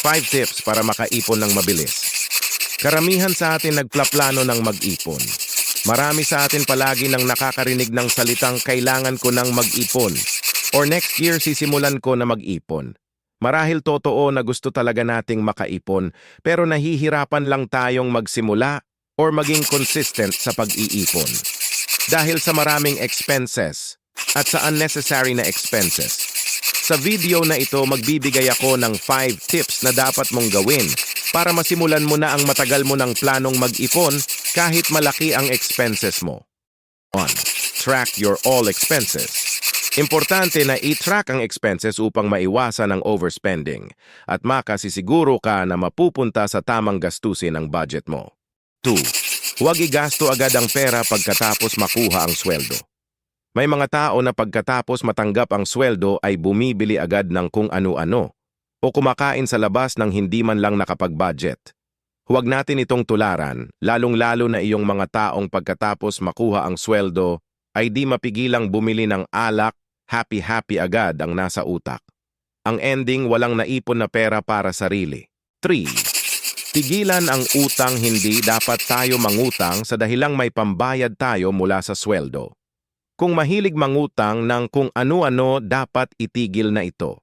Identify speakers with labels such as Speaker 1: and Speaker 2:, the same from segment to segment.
Speaker 1: 5 tips para makaipon ng mabilis. Karamihan sa atin nagplaplano ng mag-ipon. Marami sa atin palagi nang nakakarinig ng salitang kailangan ko ng mag-ipon or next year sisimulan ko na mag-ipon. Marahil totoo na gusto talaga nating makaipon pero nahihirapan lang tayong magsimula or maging consistent sa pag-iipon. Dahil sa maraming expenses at sa unnecessary na expenses. Sa video na ito, magbibigay ako ng 5 tips na dapat mong gawin para masimulan mo na ang matagal mo ng planong mag-ipon kahit malaki ang expenses mo. 1. Track your all expenses. Importante na i-track ang expenses upang maiwasan ang overspending at makasisiguro ka na mapupunta sa tamang gastusin ang budget mo. 2. Huwag igasto agad ang pera pagkatapos makuha ang sweldo. May mga tao na pagkatapos matanggap ang sweldo ay bumibili agad ng kung ano-ano o kumakain sa labas ng hindi man lang nakapag-budget. Huwag natin itong tularan, lalong-lalo na iyong mga taong pagkatapos makuha ang sweldo ay di mapigilang bumili ng alak, happy-happy agad ang nasa utak. Ang ending, walang naipon na pera para sarili. 3. Tigilan ang utang. Hindi dapat tayo mangutang sa dahilang may pambayad tayo mula sa sweldo. Kung mahilig mangutang ng kung ano-ano, dapat itigil na ito.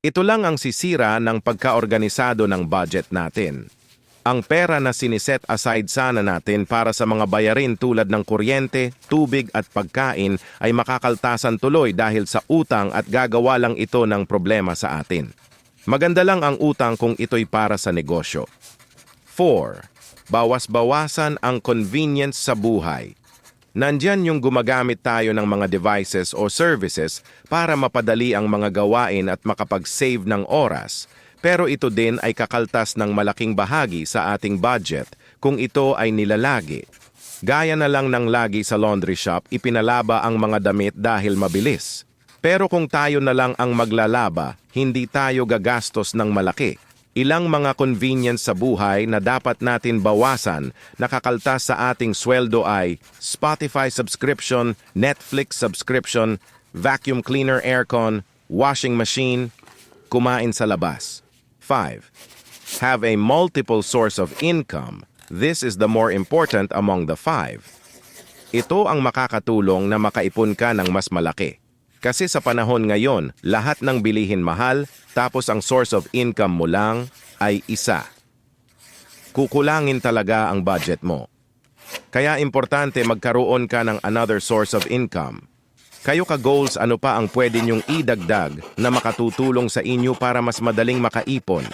Speaker 1: Ito lang ang sisira ng pagkaorganisado ng budget natin. Ang pera na siniset aside sana natin para sa mga bayarin tulad ng kuryente, tubig at pagkain ay makakaltasan tuloy dahil sa utang at gagawa lang ito ng problema sa atin. Maganda lang ang utang kung ito'y para sa negosyo. 4. Bawas-bawasan ang convenience sa buhay. Nandyan yung gumagamit tayo ng mga devices o services para mapadali ang mga gawain at makapag-save ng oras. Pero ito din ay kakaltas ng malaking bahagi sa ating budget kung ito ay nilalagi. Gaya na lang ng lagi sa laundry shop, ipinalaba ang mga damit dahil mabilis. Pero kung tayo na lang ang maglalaba, hindi tayo gagastos ng malaki. Ilang mga convenience sa buhay na dapat natin bawasan nakakaltas sa ating sweldo ay Spotify subscription, Netflix subscription, vacuum cleaner, aircon, washing machine, kumain sa labas. 5. Have a multiple source of income. This is the more important among the 5. Ito ang makakatulong na makaipon ka ng mas malaki. Kasi sa panahon ngayon, lahat ng bilihin mahal, tapos ang source of income mo lang ay isa. Kukulangin talaga ang budget mo. Kaya importante magkaroon ka ng another source of income. Kayo ka-goals, ano pa ang pwede niyong idagdag na makatutulong sa inyo para mas madaling makaipon?